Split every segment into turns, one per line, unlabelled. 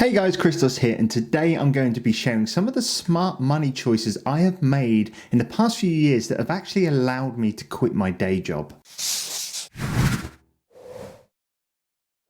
Hey guys, Christos here, and today I'm going to be sharing some of the smart money choices I have made in the past few years that have actually allowed me to quit my day job.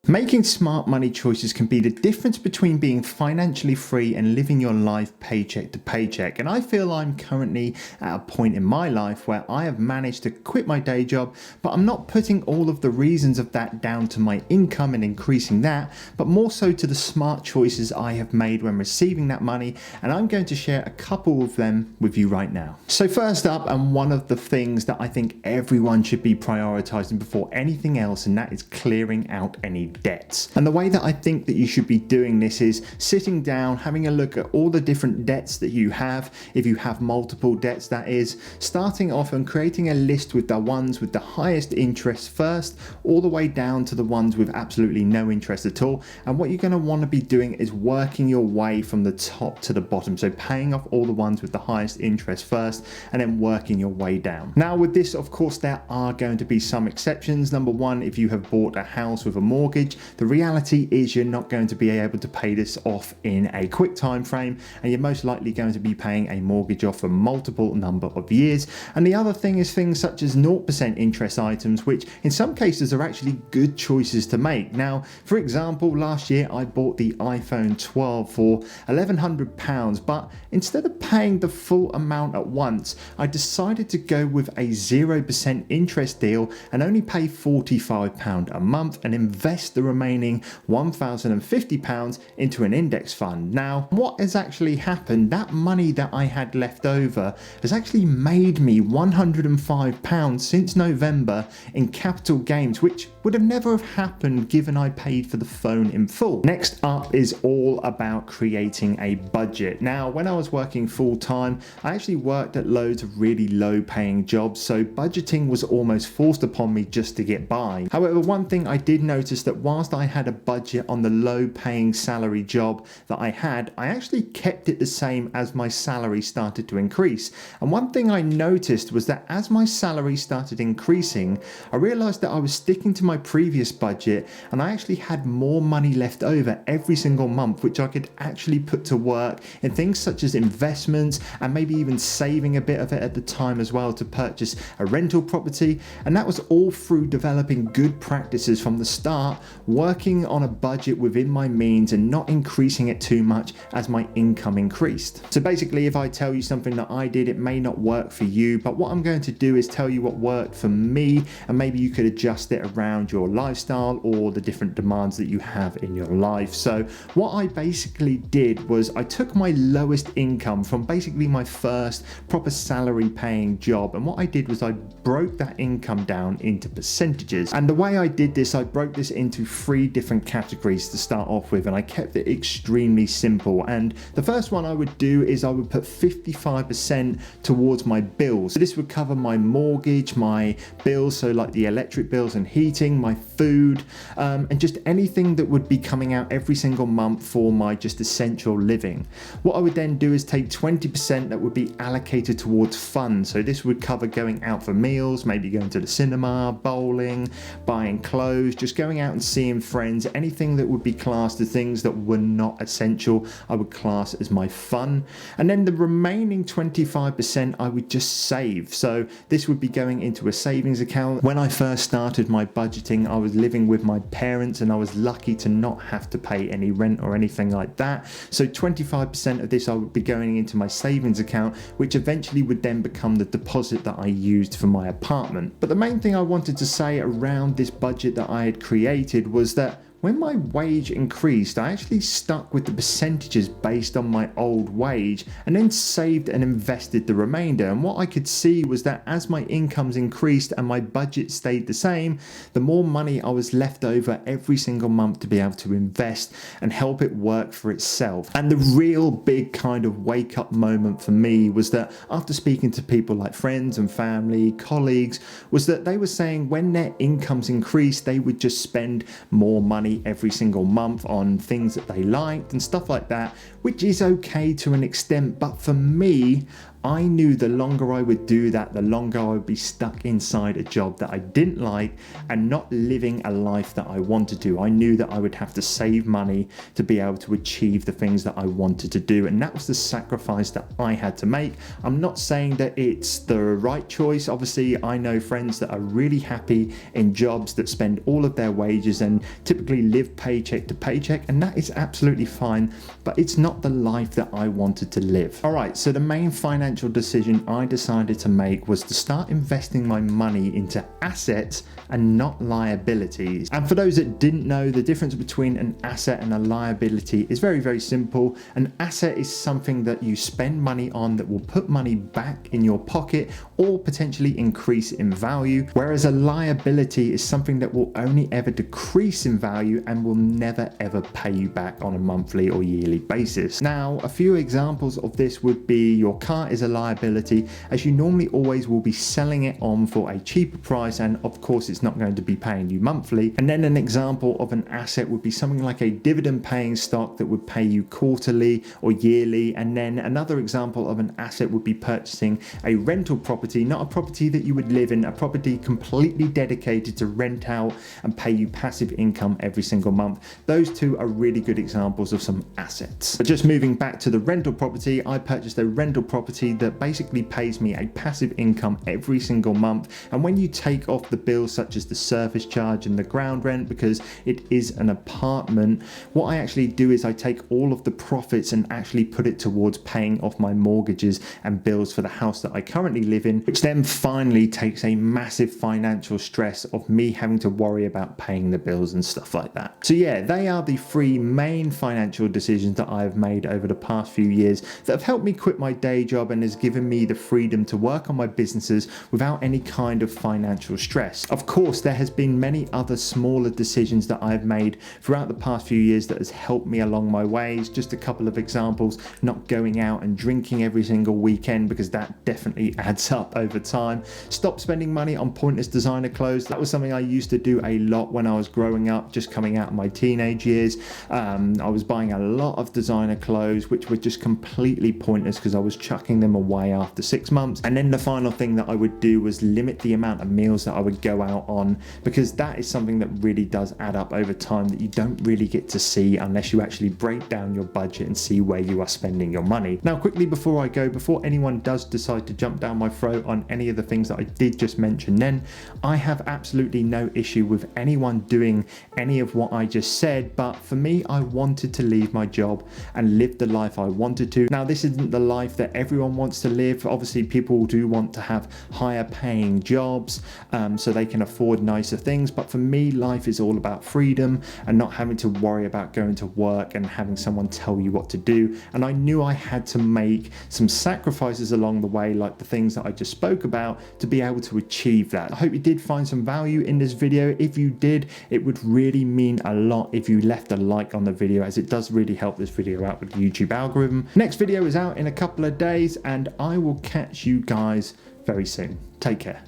Making smart money choices can be the difference between being financially free and living your life paycheck to paycheck. And I feel I'm currently at a point in my life where I have managed to quit my day job, but I'm not putting all of the reasons of that down to my income and increasing that, but more so to the smart choices I have made when receiving that money. And I'm going to share a couple of them with you right now. So first up, and one of the things that I think everyone should be prioritizing before anything else, and that is clearing out any debts. And the way that I think that you should be doing this is sitting down, having a look at all the different debts that you have, if you have multiple debts that is, starting off and creating a list with the ones with the highest interest first, all the way down to the ones with absolutely no interest at all. And what you're going to want to be doing is working your way from the top to the bottom. So paying off all the ones with the highest interest first and then working your way down. Now with this, of course, there are going to be some exceptions. Number one, if you have bought a house with a mortgage, the reality is you're not going to be able to pay this off in a quick time frame, and you're most likely going to be paying a mortgage off for multiple number of years. And the other thing is things such as 0% interest items, which in some cases are actually good choices to make. Now, for example, last year I bought the iPhone 12 for £1,100, but instead of paying the full amount at once, I decided to go with a 0% interest deal and only pay £45 a month and invest the remaining £1,050 into an index fund. Now, what has actually happened, that money that I had left over has actually made me £105 since November in capital gains, which would have never have happened given I paid for the phone in full. Next up is all about creating a budget. Now, when I was working full time, I actually worked at loads of really low paying jobs, so budgeting was almost forced upon me just to get by. However, one thing I did notice that whilst I had a budget on the low paying salary job that I had, I actually kept it the same as my salary started to increase. And one thing I noticed was that as my salary started increasing, I realized that I was sticking to my previous budget and I actually had more money left over every single month, which I could actually put to work in things such as investments and maybe even saving a bit of it at the time as well to purchase a rental property. And that was all through developing good practices from the start, working on a budget within my means and not increasing it too much as my income increased. So basically, if I tell you something that I did, it may not work for you, but what I'm going to do is tell you what worked for me, and maybe you could adjust it around your lifestyle or the different demands that you have in your life. So what I basically did was I took my lowest income from basically my first proper salary paying job, and what I did was I broke that income down into percentages. And the way I did this, I broke this into 3 different categories to start off with, and I kept it extremely simple. And the first one I would do is I would put 55% towards my bills. So this would cover my mortgage, my bills, so like the electric bills and heating, my food, and just anything that would be coming out every single month for my just essential living. What I would then do is take 20% that would be allocated towards fun. So this would cover going out for meals, maybe going to the cinema, bowling, buying clothes, just going out and seeing friends, anything that would be classed as things that were not essential, I would class as my fun. And then the remaining 25% I would just save. So this would be going into a savings account. When I first started my budgeting, I was living with my parents and I was lucky to not have to pay any rent or anything like that. So 25% of this I would be going into my savings account, which eventually would then become the deposit that I used for my apartment. But the main thing I wanted to say around this budget that I had created was that when my wage increased, I actually stuck with the percentages based on my old wage and then saved and invested the remainder. And what I could see was that as my incomes increased and my budget stayed the same, the more money I was left over every single month to be able to invest and help it work for itself. And the real big kind of wake up moment for me was that after speaking to people like friends and family, colleagues, was that they were saying when their incomes increased, they would just spend more money every single month on things that they liked and stuff like that, which is okay to an extent. But for me, I knew the longer I would do that, the longer I would be stuck inside a job that I didn't like and not living a life that I wanted to. I knew that I would have to save money to be able to achieve the things that I wanted to do, and that was the sacrifice that I had to make. I'm not saying that it's the right choice. Obviously, I know friends that are really happy in jobs that spend all of their wages and typically live paycheck to paycheck, and that is absolutely fine, but it's not the life that I wanted to live. Alright, so the main financial decision I decided to make was to start investing my money into assets and not liabilities. And for those that didn't know, the difference between an asset and a liability is very, very simple. An asset is something that you spend money on that will put money back in your pocket or potentially increase in value, whereas a liability is something that will only ever decrease in value and will never ever pay you back on a monthly or yearly basis. Now, a few examples of this would be your car is a liability, as you normally always will be selling it on for a cheaper price, and of course it's not going to be paying you monthly. And then an example of an asset would be something like a dividend paying stock that would pay you quarterly or yearly. And then another example of an asset would be purchasing a rental property, not a property that you would live in, a property completely dedicated to rent out and pay you passive income every single month. Those two are really good examples of some assets. But just moving back to the rental property, I purchased a rental property that basically pays me a passive income every single month. And when you take off the bills such as the service charge and the ground rent, because it is an apartment, what I actually do is I take all of the profits and actually put it towards paying off my mortgages and bills for the house that I currently live in, which then finally takes a massive financial stress of me having to worry about paying the bills and stuff like that. So yeah, they are the three main financial decisions that I have made over the past few years that have helped me quit my day job and has given me the freedom to work on my businesses without any kind of financial stress. Of course, there has been many other smaller decisions that I've made throughout the past few years that has helped me along my ways. Just a couple of examples: not going out and drinking every single weekend, because that definitely adds up over time. Stop spending money on pointless designer clothes. That was something I used to do a lot when I was growing up, just coming out of my teenage years. I was buying a lot of designer clothes which were just completely pointless because I was chucking them away after 6 months. And then the final thing that I would do was limit the amount of meals that I would go out on, because that is something that really does add up over time that you don't really get to see unless you actually break down your budget and see where you are spending your money. Now, quickly before I go, before anyone does decide to jump down my throat on any of the things that I did just mention then, I have absolutely no issue with anyone doing any of what I just said, but for me, I wanted to leave my job and live the life I wanted to. Now, this isn't the life that everyone wants to live. Obviously, people do want to have higher paying jobs so they can afford nicer things, but for me, life is all about freedom and not having to worry about going to work and having someone tell you what to do. And I knew I had to make some sacrifices along the way, like the things that I just spoke about, to be able to achieve that. I hope you did find some value in this video. If you did, it would really mean a lot if you left a like on the video, as it does really help this video out with the YouTube algorithm. Next video is out in a couple of days, and I will catch you guys very soon. Take care.